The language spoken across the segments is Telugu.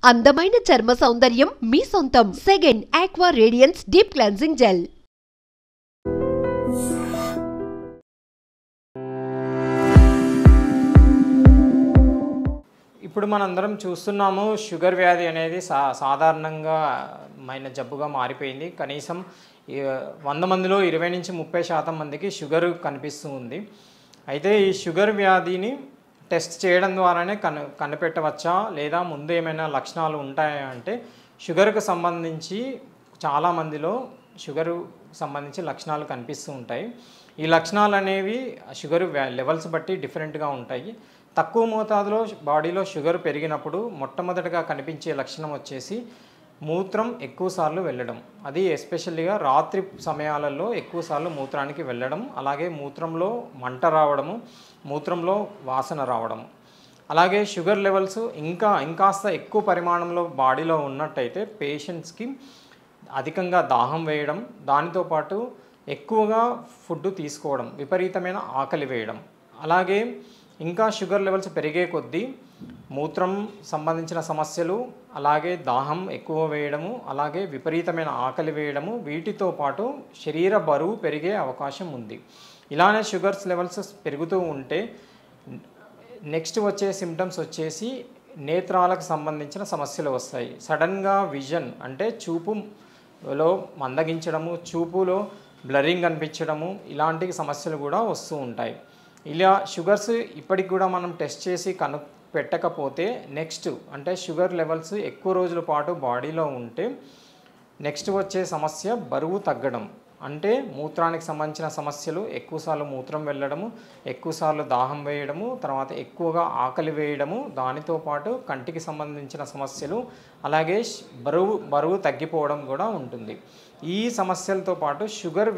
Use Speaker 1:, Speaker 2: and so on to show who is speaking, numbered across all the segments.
Speaker 1: అందమైన చర్మ సౌందర్యం మీ సొంతం. Second aqua radiance deep cleansing gel.
Speaker 2: ఇప్పుడు మనందరం చూస్తున్నాము షుగర్ వ్యాధి అనేది సాధారణంగా మైన జబ్బుగా మారిపోయింది. కనీసం 100 మందిలో 20 నుంచి 30% మందికి షుగర్ కనిపిస్తూ ఉంది. అయితే ఈ షుగర్ వ్యాధిని టెస్ట్ చేయడం ద్వారానే కనిపెట్టవచ్చా లేదా ముందు ఏమైనా లక్షణాలు ఉంటాయా అంటే, షుగర్కు సంబంధించి చాలామందిలో షుగరు సంబంధించి లక్షణాలు కనిపిస్తూ ఉంటాయి. ఈ లక్షణాలు అనేవి షుగర్ లెవెల్స్ బట్టి డిఫరెంట్గా ఉంటాయి. తక్కువ మోతాదులో బాడీలో షుగర్ పెరిగినప్పుడు మొట్టమొదటిగా కనిపించే లక్షణం వచ్చేసి మూత్రం ఎక్కువసార్లు వెళ్ళడం. అది ఎస్పెషల్లీగా రాత్రి సమయాలలో ఎక్కువసార్లు మూత్రానికి వెళ్ళడం, అలాగే మూత్రంలో మంట రావడము, మూత్రంలో వాసన రావడము. అలాగే షుగర్ లెవెల్స్ ఇంకాస్త ఎక్కువ పరిమాణంలో బాడీలో ఉన్నట్టయితే పేషెంట్స్కి అధికంగా దాహం వేయడం, దానితో పాటు ఎక్కువగా ఫుడ్ తీసుకోవడం, విపరీతమైన ఆకలి వేయడం. అలాగే ఇంకా షుగర్ లెవెల్స్ పెరిగే కొద్దీ మూత్రం సంబంధించిన సమస్యలు, అలాగే దాహం ఎక్కువ వేయడము, అలాగే విపరీతమైన ఆకలి వేయడము, వీటితో పాటు శరీర బరువు పెరిగే అవకాశం ఉంది. ఇలానే షుగర్స్ లెవెల్స్ పెరుగుతూ ఉంటే నెక్స్ట్ వచ్చే సిమ్టమ్స్ వచ్చేసి నేత్రాలకు సంబంధించిన సమస్యలు వస్తాయి. సడన్గా విజన్ అంటే చూపులో మందగించడము, చూపులో బ్లరింగ్ అనిపించడము, ఇలాంటి సమస్యలు కూడా వస్తూ ఉంటాయి. ఇలా షుగర్స్ ఇప్పటికి కూడా మనం టెస్ట్ చేసి పెట్టకపోతే నెక్స్ట్ అంటే షుగర్ లెవెల్స్ ఎక్కువ రోజుల పాటు బాడీలో ఉంటే నెక్స్ట్ వచ్చే సమస్య బరువు తగ్గడం. అంటే మూత్రానికి సంబంధించిన సమస్యలు, ఎక్కువసార్లు మూత్రం వెళ్ళడము, ఎక్కువసార్లు దాహం వేయడము, తర్వాత ఎక్కువగా ఆకలి వేయడము, దానితో పాటు కంటికి సంబంధించిన సమస్యలు, అలాగే బరువు తగ్గిపోవడం కూడా ఉంటుంది. ఈ సమస్యలతో పాటు షుగర్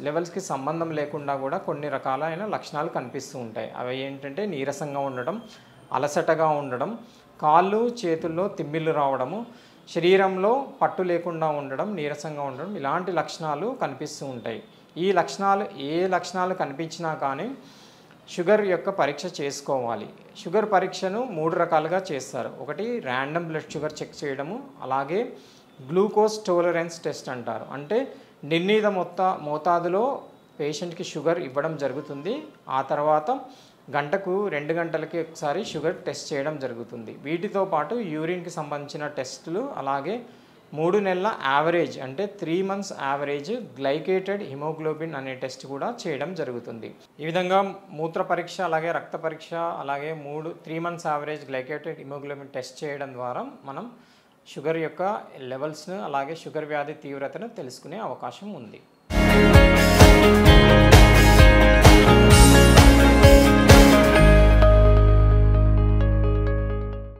Speaker 2: లెవెల్స్కి సంబంధం లేకుండా కూడా కొన్ని రకాలైన లక్షణాలు కనిపిస్తూ ఉంటాయి. అవి ఏంటంటే నీరసంగా ఉండడం, అలసటగా ఉండడం, కాళ్ళు చేతుల్లో తిమ్మిళ్ళు రావడము, శరీరంలో పట్టు లేకుండా ఉండడం, నీరసంగా ఉండడం, ఇలాంటి లక్షణాలు కనిపిస్తూ ఉంటాయి. ఏ లక్షణాలు కనిపించినా కానీ షుగర్ యొక్క పరీక్ష చేసుకోవాలి. షుగర్ పరీక్షను 3 రకాలుగా చేస్తారు. ఒకటి ర్యాండమ్ బ్లడ్ షుగర్ చెక్ చేయడము, అలాగే గ్లూకోజ్ టాలరెన్స్ టెస్ట్ అంటారు. అంటే నిర్ణీత మోతాదులో పేషెంట్కి షుగర్ ఇవ్వడం జరుగుతుంది. ఆ తర్వాత గంటకు 2 గంటలకి ఒకసారి షుగర్ టెస్ట్ చేయడం జరుగుతుంది. వీటితో పాటు యూరిన్కి సంబంధించిన టెస్టులు, అలాగే 3 నెలల యావరేజ్ అంటే 3 మంత్స్ యావరేజ్ గ్లైకేటెడ్ హిమోగ్లోబిన్ అనే టెస్ట్ కూడా చేయడం జరుగుతుంది. ఈ విధంగా మూత్ర పరీక్ష, అలాగే రక్త పరీక్ష, అలాగే 3 months average glycated haemoglobin test చేయడం ద్వారా మనం షుగర్ యొక్క లెవెల్స్ను, అలాగే షుగర్ వ్యాధి తీవ్రతను తెలుసుకునే అవకాశం ఉంది.